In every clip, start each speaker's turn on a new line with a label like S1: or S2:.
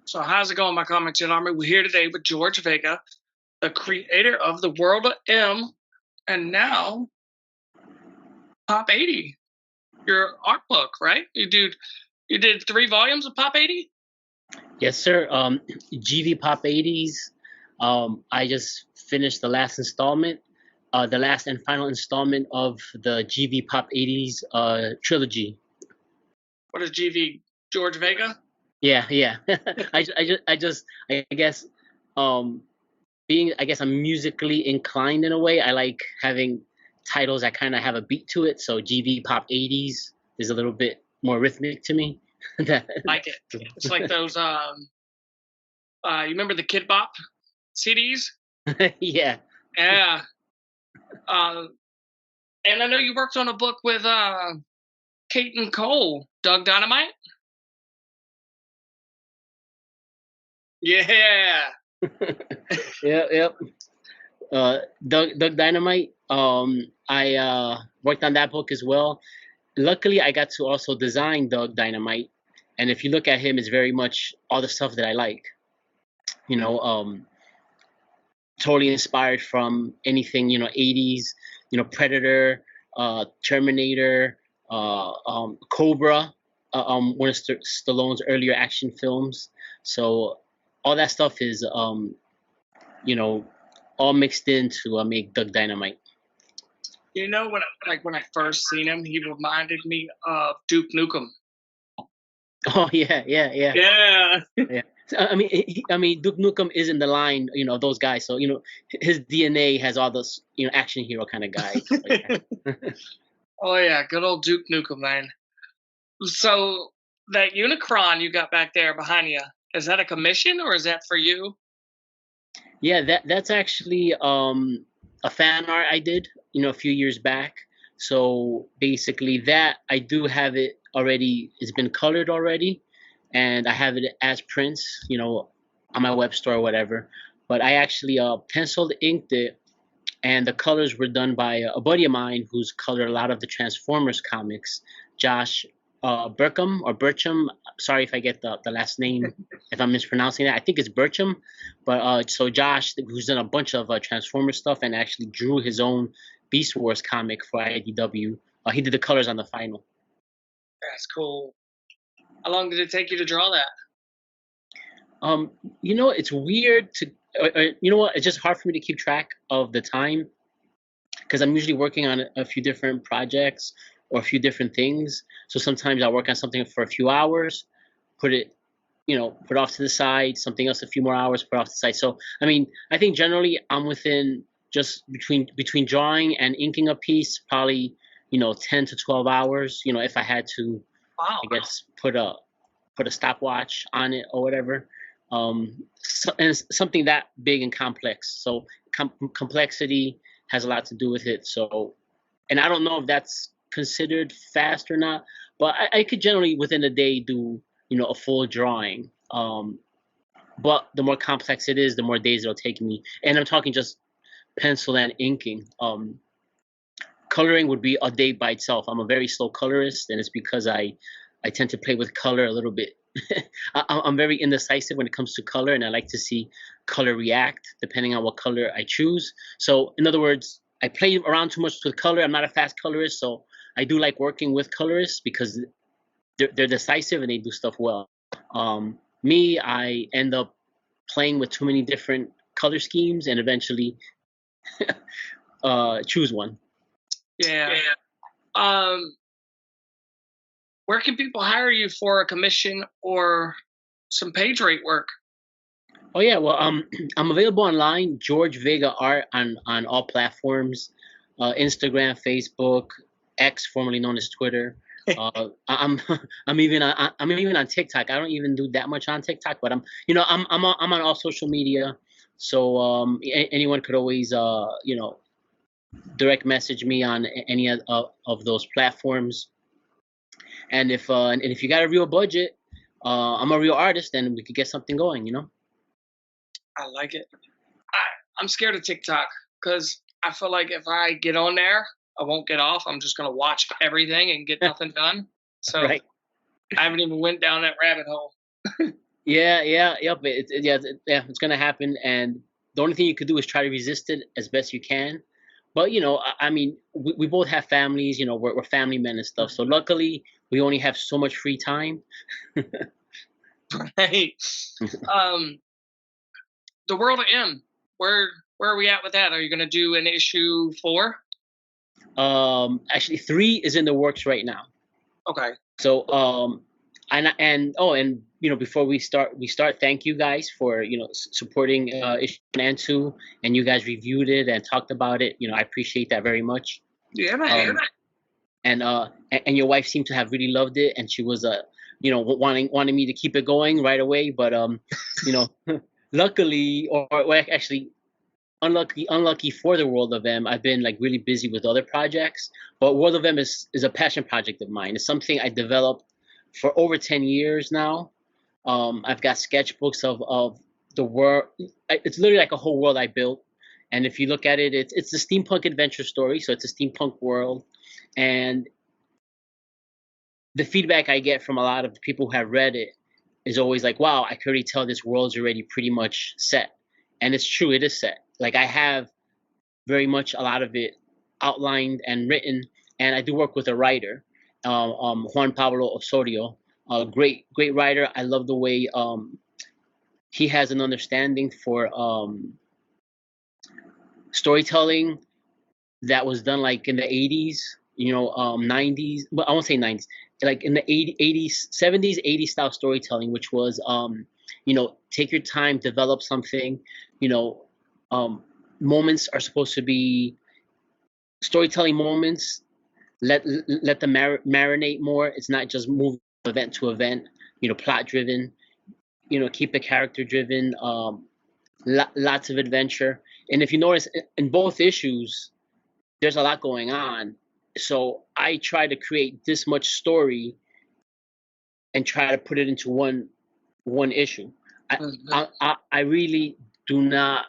S1: So how's it going, my comics and army? We're here today with George Vega, the creator of the World of M, and now Pop 80, your art book, right? You did 3 volumes of Pop 80?
S2: Yes, sir. GV Pop 80s. I just finished the last installment, the last and final installment of the GV Pop 80s trilogy.
S1: What is GV? George Vega?
S2: Yeah. I guess, I'm musically inclined in a way. I like having titles that kind of have a beat to it. So GV Pop 80s is a little bit more rhythmic to me.
S1: Like it. It's like those you remember the Kid Bop CDs?
S2: Yeah.
S1: Yeah. And I know you worked on a book with Kate and Cole, Doug Dynamite. Yeah.
S2: Yep. Doug Dynamite. I worked on that book as well. Luckily, I got to also design Doug Dynamite, and if you look at him, it's very much all the stuff that I like. Totally inspired from anything 80s. Predator, Terminator, Cobra, one of Stallone's earlier action films. So all that stuff is all mixed in to make Doug Dynamite.
S1: When I first seen him, he reminded me of Duke Nukem.
S2: Oh yeah.
S1: Yeah.
S2: I mean, Duke Nukem is in the line, those guys. So his DNA has all those, action hero kind of guys.
S1: Oh yeah, good old Duke Nukem, man. So that Unicron you got back there behind you, is that a commission or is that for you?
S2: Yeah, that's actually a fan art I did, a few years back. So basically, that I do have it already. It's been colored already, and I have it as prints, on my web store or whatever. But I actually penciled inked it, and the colors were done by a buddy of mine who's colored a lot of the Transformers comics, Josh Burkham or Burcham. Sorry if I get the last name, if I'm mispronouncing that. I think it's Burcham. But so Josh, who's done a bunch of Transformers stuff and actually drew his own Beast Wars comic for IDW, he did the colors on the final.
S1: That's cool. How long did it take you to draw that?
S2: It's weird to, it's just hard for me to keep track of the time because I'm usually working on a few different projects or a few different things. So sometimes I'll work on something for a few hours, put it off to the side, something else a few more hours, put off to the side. So, I mean, I think generally I'm within just between drawing and inking a piece, probably, 10 to 12 hours, if I had to,
S1: wow.
S2: I guess, put a stopwatch on it or whatever. And something that big and complex. So complexity has a lot to do with it. So, and I don't know if that's considered fast or not, but I could generally within a day do, a full drawing. But the more complex it is, the more days it'll take me. And I'm talking just pencil and inking. Coloring would be a day by itself. I'm a very slow colorist, and it's because I tend to play with color a little bit. I'm very indecisive when it comes to color, and I like to see color react depending on what color I choose. So, in other words, I play around too much with color. I'm not a fast colorist, so I do like working with colorists because they're decisive and they do stuff well. Me, I end up playing with too many different color schemes and eventually choose one.
S1: Yeah. Where can people hire you for a commission or some page rate work?
S2: Oh yeah, well, I'm available online, George Vega Art on all platforms, Instagram, Facebook, X, formerly known as Twitter. I'm even on TikTok. I don't even do that much on TikTok, but I'm on all social media, so anyone could always direct message me on any of those platforms. And if you got a real budget, I'm a real artist, and we could get something going.
S1: I like it. I'm scared of TikTok because I feel like if I get on there, I won't get off. I'm just gonna watch everything and get nothing done. So
S2: Right.
S1: I haven't even went down that rabbit hole.
S2: Yep. It's gonna happen, and the only thing you could do is try to resist it as best you can. But I mean, we both have families. We're family men and stuff. So luckily, we only have so much free time.
S1: Right. Um, the World of M. Where are we at with that? Are you going to do an issue 4?
S2: Actually, 3 is in the works right now.
S1: Okay.
S2: So and before we start, thank you guys for supporting issue 1 and 2, and you guys reviewed it and talked about it. I appreciate that very much.
S1: Yeah, man.
S2: And your wife seemed to have really loved it, and she was wanting me to keep it going right away. But luckily, or well, actually, unlucky for the World of M, I've been like really busy with other projects. But World of M is a passion project of mine. It's something I developed for over 10 years now. I've got sketchbooks of the world. It's literally like a whole world I built. And if you look at it, it's a steampunk adventure story. So it's a steampunk world. And the feedback I get from a lot of the people who have read it is always like, wow, I can already tell this world's already pretty much set. And it's true, it is set. Like, I have very much a lot of it outlined and written. And I do work with a writer, Juan Pablo Osorio, a great writer. I love the way he has an understanding for storytelling that was done like in the 80s, 90s. But I won't say 90s, like in the 80s, 70s, 80s style storytelling, which was take your time, develop something. Moments are supposed to be storytelling moments. Let them marinate more. It's not just move event to event. Plot driven. Keep it character driven. Lots of adventure. And if you notice, in both issues, there's a lot going on. So I try to create this much story and try to put it into one issue. I really do not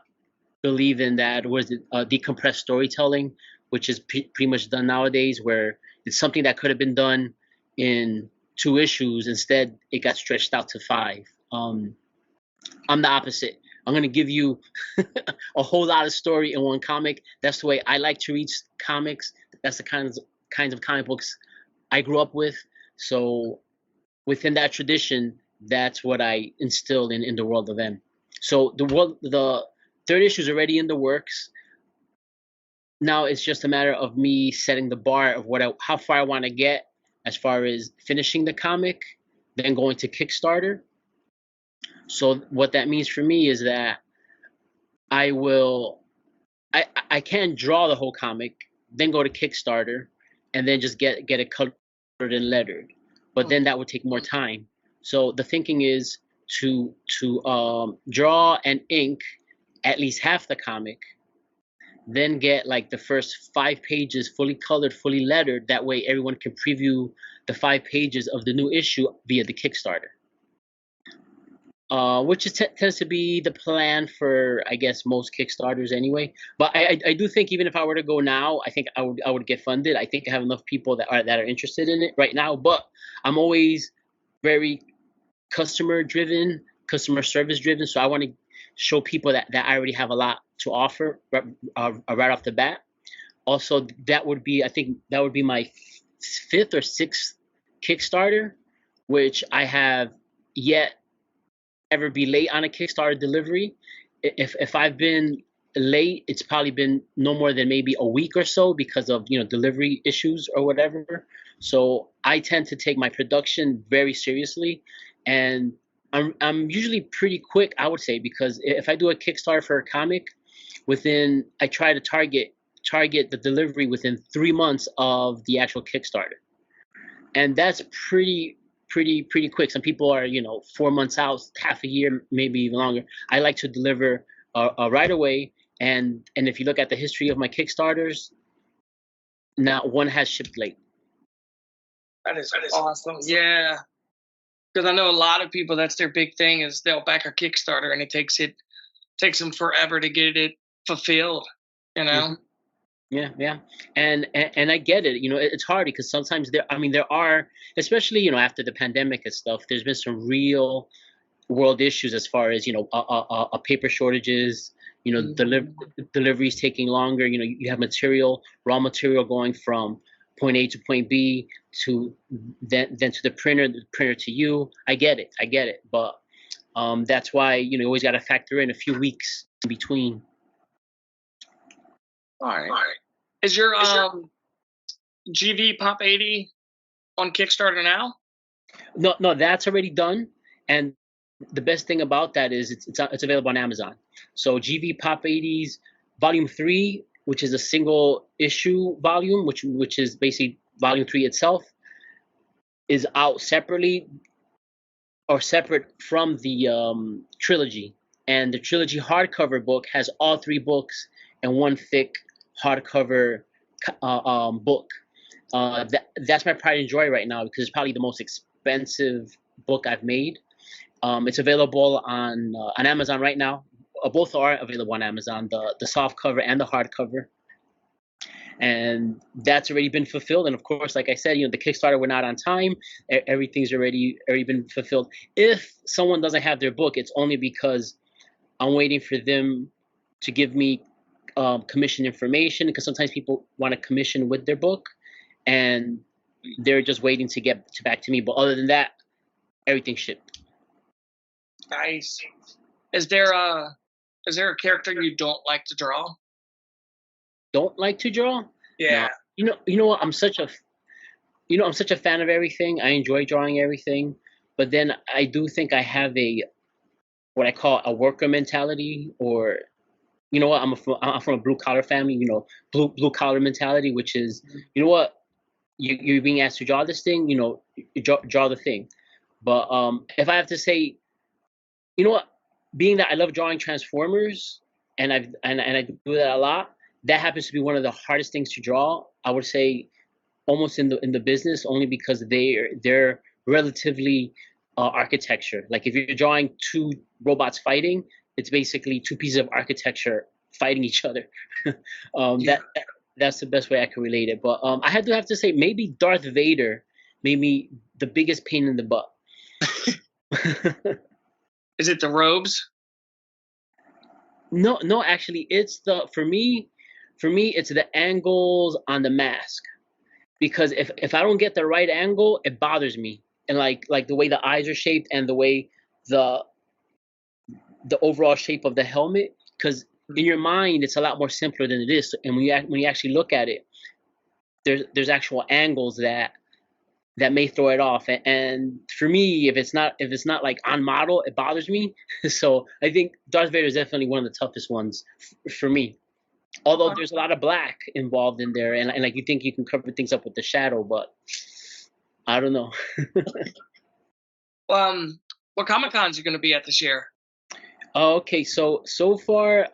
S2: believe in that. Was it decompressed storytelling, which is pretty much done nowadays, where it's something that could have been done in 2 issues. Instead, it got stretched out to 5. I'm the opposite. I'm going to give you a whole lot of story in one comic. That's the way I like to read comics. That's the kinds of comic books I grew up with. So within that tradition, that's what I instilled in the World of M. So the 3rd issue is already in the works. Now it's just a matter of me setting the bar of how far I want to get as far as finishing the comic, then going to Kickstarter. So what that means for me is that I can draw the whole comic, then go to Kickstarter, and then just get it colored and lettered. But then that would take more time. So the thinking is to draw and ink at least half the comic, then get like the first 5 pages fully colored, fully lettered. That way everyone can preview the 5 pages of the new issue via the Kickstarter. Which tends to be the plan for, I guess, most Kickstarters anyway. But I do think even if I were to go now, I think I would get funded. I think I have enough people that are interested in it right now. But I'm always very customer service driven. So I want to show people that I already have a lot to offer right off the bat. Also, I think that would be my 5th or 6th Kickstarter, which I have yet ever be late on a Kickstarter delivery. If I've been late, it's probably been no more than maybe a week or so because of delivery issues or whatever. So I tend to take my production very seriously, and I'm usually pretty quick, I would say, because if I do a Kickstarter for a comic, I try to target the delivery within 3 months of the actual Kickstarter, and that's pretty quick. Some people are 4 months out, half a year, maybe even longer. I like to deliver right away, and if you look at the history of my Kickstarters, not one has shipped late.
S1: That is awesome. Yeah, because I know a lot of people, that's their big thing, is they'll back a Kickstarter and it takes them forever to get it fulfilled.
S2: Mm-hmm. Yeah, and I get it. It's hard because sometimes there are, especially after the pandemic and stuff, there's been some real world issues as far as paper shortages, deliveries taking longer. You have raw material going from point A to point B to then to the printer to you. I get it, but that's why you always got to factor in a few weeks in between.
S1: All right. Is your GV Pop 80 on Kickstarter now?
S2: No, that's already done. And the best thing about that is it's available on Amazon. So GV Pop 80s Volume 3, which is a single issue volume, which is basically Volume 3 itself, is out separately or separate from the trilogy. And the trilogy hardcover book has all 3 books and one thick hardcover book. That's my pride and joy right now because it's probably the most expensive book I've made. It's available on Amazon right now. Both are available on Amazon, the soft cover and the hardcover. And that's already been fulfilled. And of course, like I said, the Kickstarter, we're not on time. Everything's already been fulfilled. If someone doesn't have their book, it's only because I'm waiting for them to give me commission information, because sometimes people want to commission with their book and they're just waiting to get back to me. But other than that, everything's shipped.
S1: Nice. Is there a character you don't like to draw?
S2: Don't like to draw?
S1: Yeah.
S2: No. You know what? I'm such a fan of everything. I enjoy drawing everything, but then I do think I have what I call a worker mentality, or what? I'm from a blue collar family. Blue collar mentality, which is what, you're being asked to draw this thing. You draw the thing. But if I have to say, what? Being that I love drawing Transformers, and I do that a lot, that happens to be one of the hardest things to draw. I would say almost in the business, only because they're relatively architecture. Like if you're drawing 2 robots fighting, it's basically 2 pieces of architecture fighting each other. That's the best way I can relate it. But I have to say, maybe Darth Vader made me the biggest pain in the butt.
S1: Is it the robes?
S2: No, actually, it's for me, it's the angles on the mask. Because if I don't get the right angle, it bothers me. And like the way the eyes are shaped and the way the overall shape of the helmet, because in your mind it's a lot more simpler than it is. And when you actually look at it, there's actual angles that may throw it off. And for me, if it's not like on model, it bothers me. So I think Darth Vader is definitely one of the toughest ones for me. Although there's a lot of black involved in there, and like you think you can cover things up with the shadow, but I don't know.
S1: What Comic Cons are you going to be at this year?
S2: Okay, so far,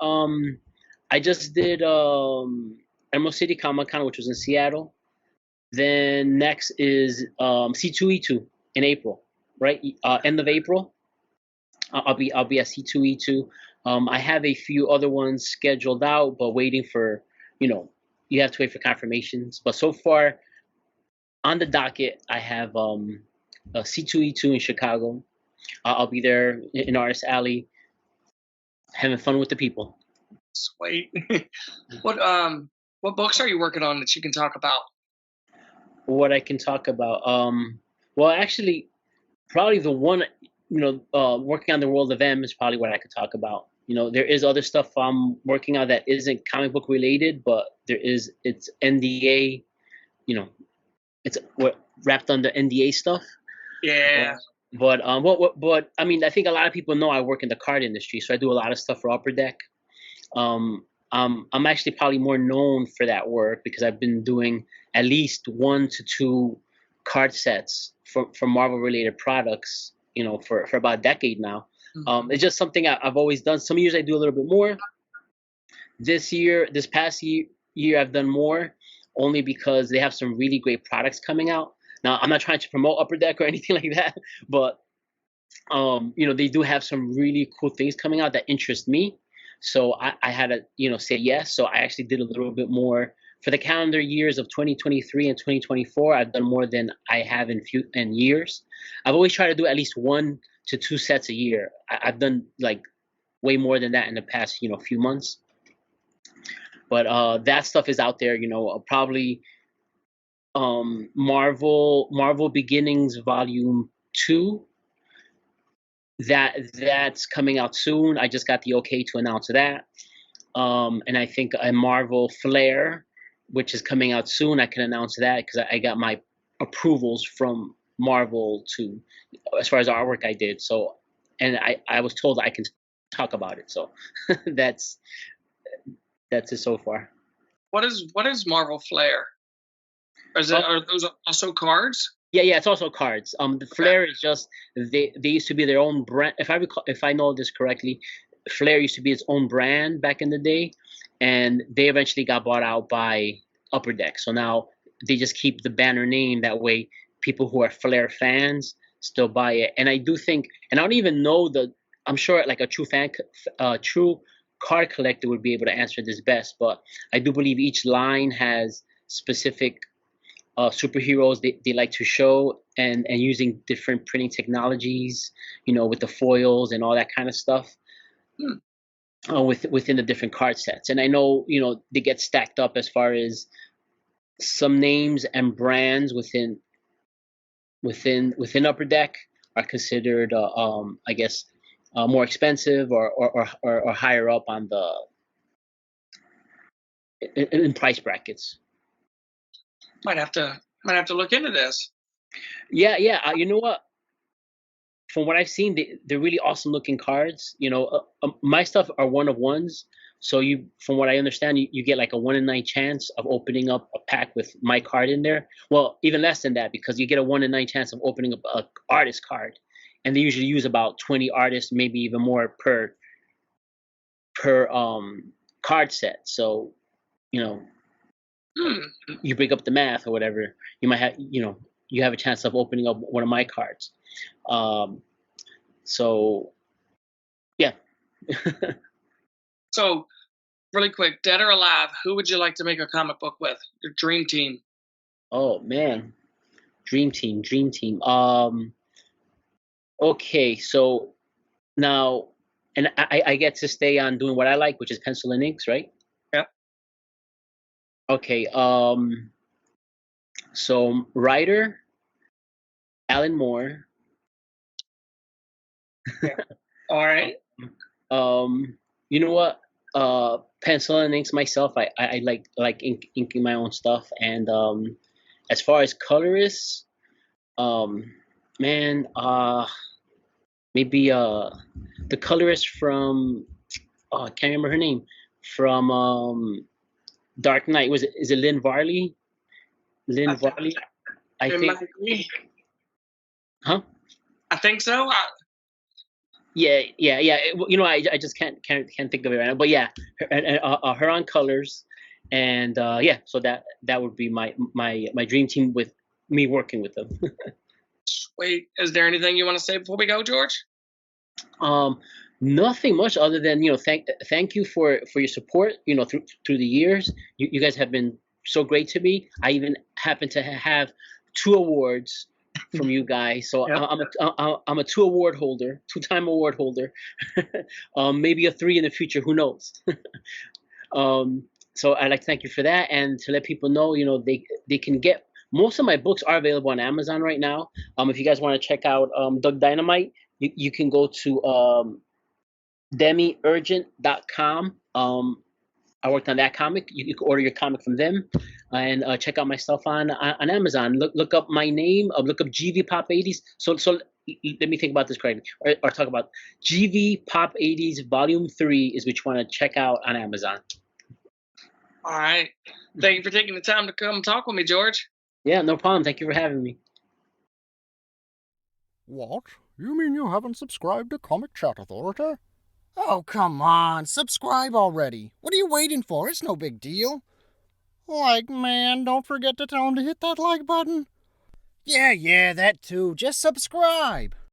S2: I just did Emerald City Comic Con, which was in Seattle. Then next is C2E2 in April, right? End of April. I'll be at C2E2. I have a few other ones scheduled out, but waiting for, you have to wait for confirmations. But so far, on the docket, I have C2E2 in Chicago. I'll be there in Artist Alley, having fun with the people.
S1: Sweet. What books are you working on that you can talk about?
S2: What I can talk about? Well, actually, probably the one, working on the World of M is probably what I could talk about. There is other stuff I'm working on that isn't comic book related, but it's NDA, it's wrapped under NDA stuff.
S1: Yeah.
S2: But I mean, I think a lot of people know I work in the card industry, so I do a lot of stuff for Upper Deck. I'm actually probably more known for that work because I've been doing at least 1 to 2 card sets for Marvel related products, for about a decade now. It's just something I've always done. Some years I do a little bit more. This past year I've done more, only because they have some really great products coming out. Now, I'm not trying to promote Upper Deck or anything like that, but they do have some really cool things coming out that interest me. So I had to, say yes. So I actually did a little bit more for the calendar years of 2023 and 2024. I've done more than I have in years. I've always tried to do at least 1 to 2 sets a year. I've done like way more than that in the past, few months. But that stuff is out there. Probably Marvel Beginnings Volume 2. That's coming out soon. I just got the okay to announce that. And I think a Marvel Flair, which is coming out soon. I can announce that because I got my approvals from Marvel to, as far as artwork I did. So, and I was told I can talk about it. So that's it so far.
S1: What is Marvel Flair? Are those also cards?
S2: Yeah, it's also cards. The Flair is just they used to be their own brand. If I know this correctly, Flair used to be its own brand back in the day, and they eventually got bought out by Upper Deck. So now they just keep the banner name. That way, people who are Flair fans still buy it. And I do think, and I don't even know I'm sure like a true card collector would be able to answer this best. But I do believe each line has specific superheroes they like to show, and using different printing technologies, with the foils and all that kind of stuff. Within the different card sets. And I know, they get stacked up as far as some names and brands within Upper Deck are considered, I guess, more expensive or higher up on in price brackets.
S1: Might have to look into this.
S2: Yeah. You know what? From what I've seen, they're really awesome looking cards. My stuff are 1-of-1s. So from what I understand, you get like a 1 in 9 chance of opening up a pack with my card in there. Well, even less than that, because you get a 1 in 9 chance of opening up an artist card, and they usually use about 20 artists, maybe even more per card set. So, you break up the math or whatever, you might have you have a chance of opening up one of my cards. So yeah.
S1: So really quick, dead or alive, who would you like to make a comic book with? Your dream team?
S2: Oh man, dream team. Okay, so now, and I get to stay on doing what I like, which is pencil and inks, right?
S1: Yep.
S2: Okay. So writer Alan Moore.
S1: All right.
S2: You know what? Pencil and inks myself. I like inking my own stuff. And as far as colorists, man, maybe the colorist from I can't remember her name, from Dark Knight. Is it Lynn Varley? Lynn Varley, I think. Huh?
S1: I think so.
S2: Yeah. I just can't think of it right now. But yeah, her on colors, and yeah. So that would be my dream team, with me working with them.
S1: Wait, is there anything you want to say before we go, George?
S2: Nothing much other than thank you for your support. Through the years, you guys have been so great to me. I even happen to have 2 awards from you guys, so yep. I'm a 2-time award holder. Maybe a 3 in the future, who knows? So I'd like to thank you for that, and to let people know, they can get most of my books are available on Amazon right now. If you guys want to check out Dynamite, you can go to demiurgent.com. I worked on that comic. You can order your comic from them, and check out my stuff on Amazon. Look up my name. Look up GV Pop 80s. So let me think about this correctly, or talk about GV Pop 80s Volume 3 is what you want to check out on Amazon.
S1: All right. Thank you for taking the time to come talk with me, George.
S2: Yeah, no problem. Thank you for having me.
S3: What? You mean you haven't subscribed to Comicchatauthority? Oh, come on. Subscribe already. What are you waiting for? It's no big deal. Like, man, don't forget to tell him to hit that like button. Yeah, that too. Just subscribe.